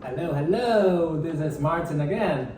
Hello, this is Martin again.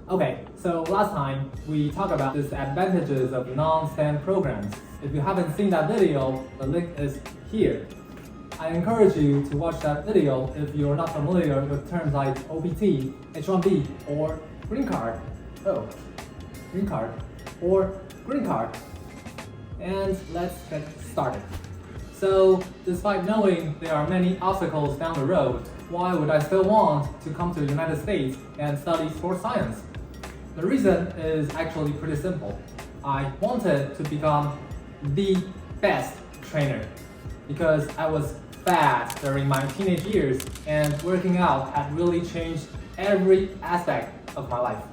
Okay, so last time we talked about the advantages of non-STEM programs. If you haven't seen that video, the link is here. I encourage you to watch that video if you're not familiar with terms like OPT, H1B, or green card. Green card, or green card. And let's get started. So, despite knowing there are many obstacles down the road, why would I still want to come to the United States and study sports science? The reason is actually pretty simple. I wanted to become the best trainer because I was fat during my teenage years and working out had really changed every aspect of my life.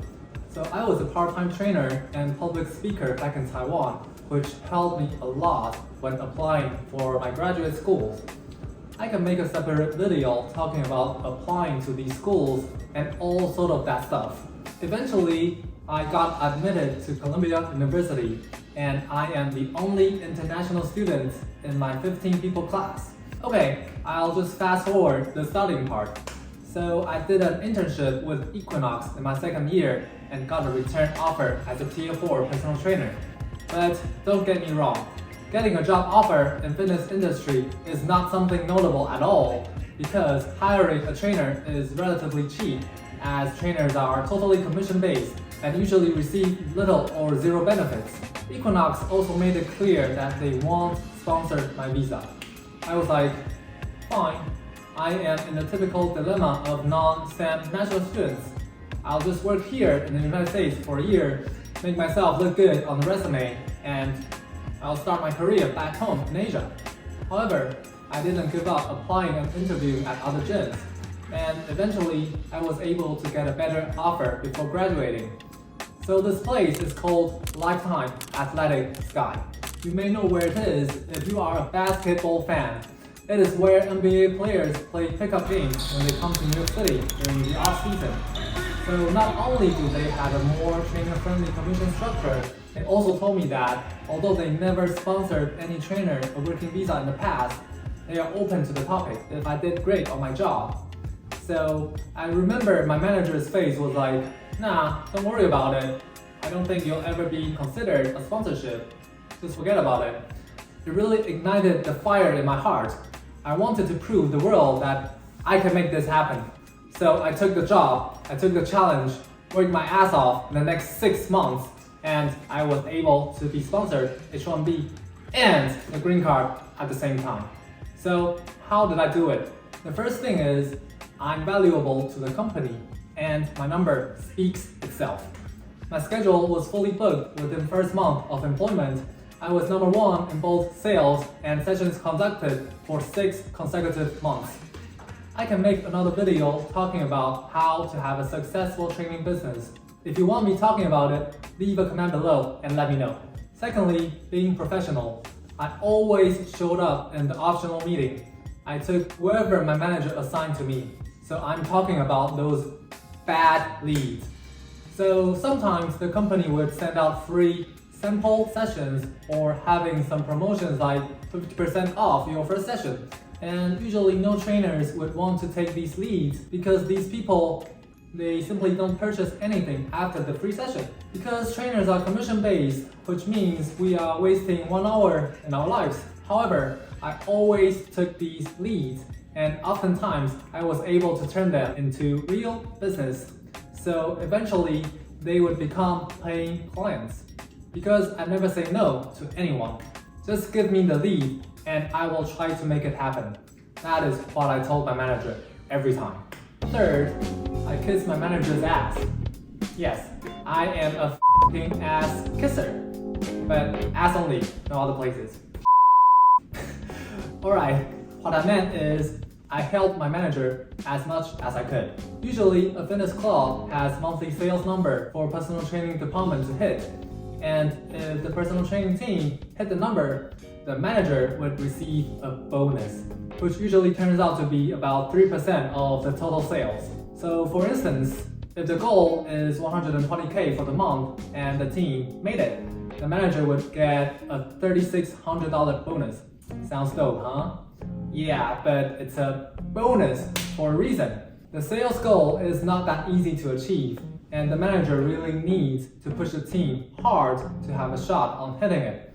So I was a part-time trainer and public speaker back in Taiwan, which helped me a lot when applying for my graduate schools. I can make a separate video talking about applying to these schools and all sort of that stuff. Eventually, I got admitted to Columbia University and I am the only international student in my 15 people class. Okay, I'll just fast forward the starting part. So I did an internship with Equinox in my second year and got a return offer as a Tier 4 personal trainer. But don't get me wrong, getting a job offer in fitness industry is not something notable at all because hiring a trainer is relatively cheap as trainers are totally commission-based and usually receive little or zero benefits. Equinox also made it clear that they won't sponsor my visa. I was like, fine, I am in the typical dilemma of non-STEM national students. I'll just work here in the United States for a year, make myself look good on the resume, and I'll start my career back home in Asia. However, I didn't give up applying and interviewing at other gyms, and eventually I was able to get a better offer before graduating. So this place is called Lifetime Athletic Sky. You may know where it is if you are a basketball fan. It is where NBA players play pickup games when they come to New York City during the off-season. So not only do they have a more trainer-friendly commission structure, they also told me that although they never sponsored any trainer a working visa in the past, they are open to the topic if I did great on my job. So I remember my manager's face was like, nah, don't worry about it. I don't think you'll ever be considered a sponsorship. Just forget about it. It really ignited the fire in my heart. I wanted to prove the world that I can make this happen. So I took the job, I took the challenge, worked my ass off in the next 6 months, and I was able to be sponsored H1B and the green card at the same time. So how did I do it? The first thing is I'm valuable to the company and my number speaks itself. My schedule was fully booked within the first month of employment. I was number 1 in both sales and sessions conducted for 6 consecutive months. I can make another video talking about how to have a successful training business. If you want me talking about it, leave a comment below and let me know. Secondly, being professional. I always showed up in the optional meeting. I took whoever my manager assigned to me. So I'm talking about those bad leads. So sometimes the company would send out free sample sessions or having some promotions like 50% off your first session. And usually no trainers would want to take these leads because these people, they simply don't purchase anything after the free session. Because trainers are commission-based, which means we are wasting 1 hour in our lives. However, I always took these leads and oftentimes I was able to turn them into real business. So eventually they would become paying clients. Because I never say no to anyone. Just give me the lead and I will try to make it happen. That is what I told my manager every time. Third, I kiss my manager's ass. Yes, I am a f***ing ass kisser. But ass only, no other places. Alright, what I meant is I helped my manager as much as I could. Usually, a fitness club has monthly sales number for personal training department to hit. And if the personal training team hit the number, the manager would receive a bonus, which usually turns out to be about 3% of the total sales. So for instance, if the goal is 120K for the month and the team made it, the manager would get a $3,600 bonus. Sounds dope, huh? Yeah, but it's a bonus for a reason. The sales goal is not that easy to achieve, and the manager really needs to push the team hard to have a shot on hitting it.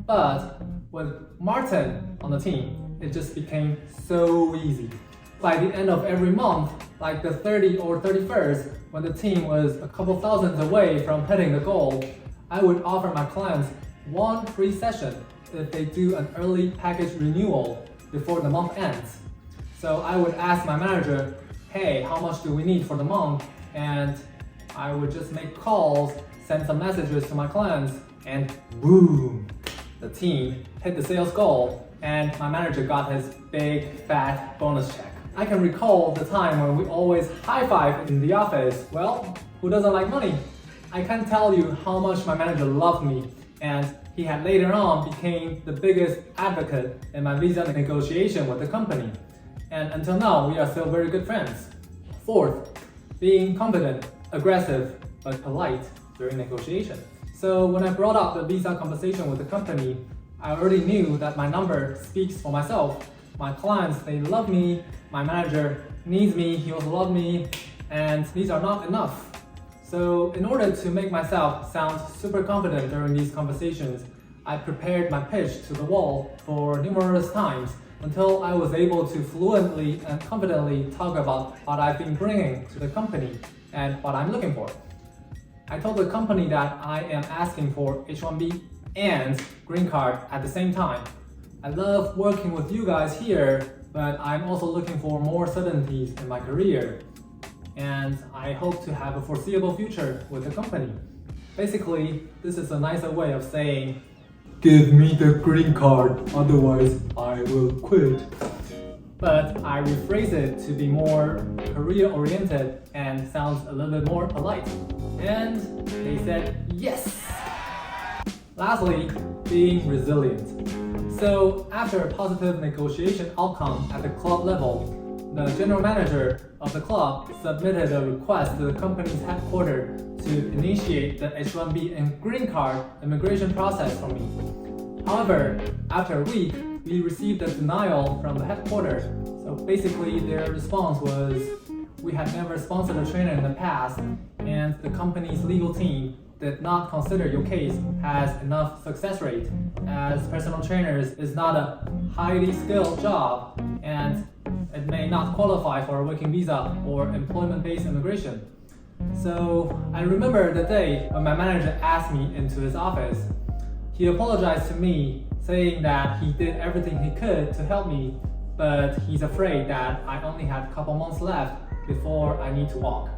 But with Martin on the team, it just became so easy. By the end of every month, like the 30th or 31st, when the team was a couple thousands away from hitting the goal, I would offer my clients one free session if they do an early package renewal before the month ends. So I would ask my manager, hey, how much do we need for the month? And I would just make calls, send some messages to my clients, and boom, the team hit the sales goal, and my manager got his big fat bonus check. I can recall the time when we always high-five in the office. Well, who doesn't like money? I can't tell you how much my manager loved me, and he had later on became the biggest advocate in my visa negotiation with the company. And until now, we are still very good friends. Fourth, being confident, aggressive, but polite during negotiation. So when I brought up the visa compensation with the company, I already knew that my number speaks for myself. My clients, they love me, my manager needs me, he also loves me, and these are not enough. So in order to make myself sound super confident during these conversations, I prepared my pitch to the wall for numerous times until I was able to fluently and confidently talk about what I've been bringing to the company and what I'm looking for. I told the company that I am asking for H-1B and green card at the same time. I love working with you guys here, but I'm also looking for more certainties in my career. And I hope to have a foreseeable future with the company. Basically, this is a nicer way of saying, give me the green card, otherwise I will quit. But I rephrase it to be more career-oriented and sounds a little bit more polite. And they said yes! Lastly, being resilient. So after a positive negotiation outcome at the club level, the general manager of the club submitted a request to the company's headquarters to initiate the H-1B and green card immigration process for me. However, after a week, we received a denial from the headquarters. So basically their response was, we had never sponsored a trainer in the past, and the company's legal team did not consider your case has enough success rate, as personal trainers is not a highly skilled job and it may not qualify for a working visa or employment-based immigration. So I remember the day when my manager asked me into his office. He apologized to me, saying that he did everything he could to help me, but he's afraid that I only had a couple months left before I need to walk.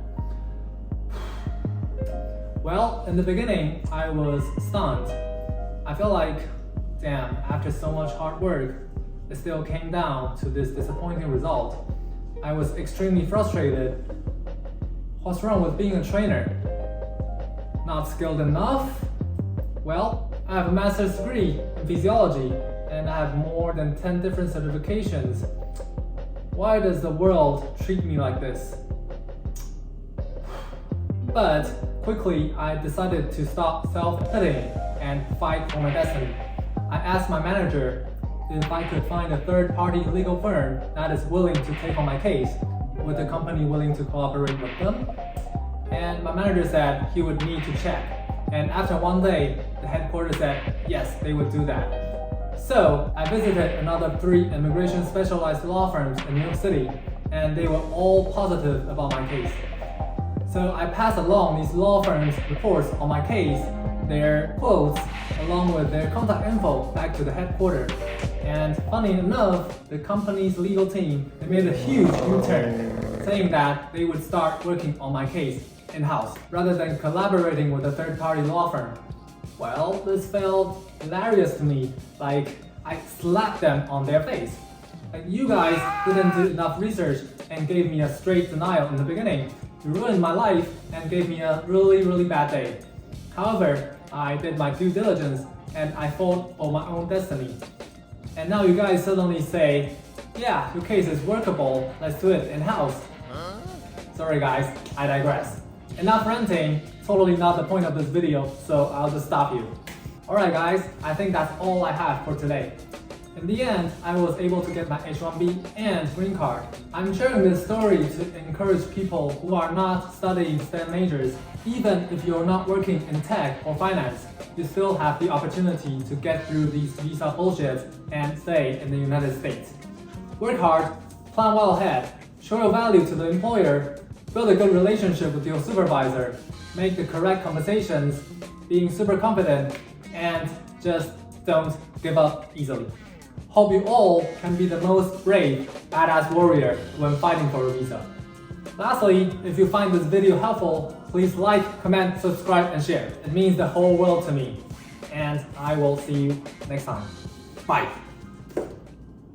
Well, in the beginning, I was stunned. I felt like, damn, after so much hard work, it still came down to this disappointing result. I was extremely frustrated. What's wrong with being a trainer? Not skilled enough? Well, I have a master's degree in physiology and I have more than 10 different certifications. Why does the world treat me like this? But quickly, I decided to stop self-pitying and fight for my destiny. I asked my manager if I could find a third-party legal firm that is willing to take on my case. Would the company willing to cooperate with them? And my manager said he would need to check. And after one day, the headquarters said yes, they would do that. So I visited another 3 immigration specialized law firms in New York City, and they were all positive about my case. So I passed along these law firms' reports on my case, their quotes, along with their contact info back to the headquarters. And funny enough, the company's legal team, they made a huge U-turn, saying that they would start working on my case in-house, rather than collaborating with a third-party law firm. Well, this felt hilarious to me, like I slapped them on their face. Like, you guys didn't do enough research and gave me a straight denial in the beginning. You ruined my life and gave me a really bad day. However, I did my due diligence and I fought for my own destiny. And now you guys suddenly say, yeah, your case is workable, let's do it in-house. Sorry guys, I digress. Enough ranting, totally not the point of this video, so I'll just stop you. Alright guys, I think that's all I have for today. In the end, I was able to get my H-1B and green card. I'm sharing this story to encourage people who are not studying STEM majors. Even if you're not working in tech or finance, you still have the opportunity to get through these visa bullshit and stay in the United States. Work hard, plan well ahead, show your value to the employer, build a good relationship with your supervisor, make the correct conversations, being super confident, and just don't give up easily. Hope you all can be the most brave, badass warrior when fighting for a visa. Lastly, if you find this video helpful, please like, comment, subscribe, and share. It means the whole world to me. And I will see you next time. Bye!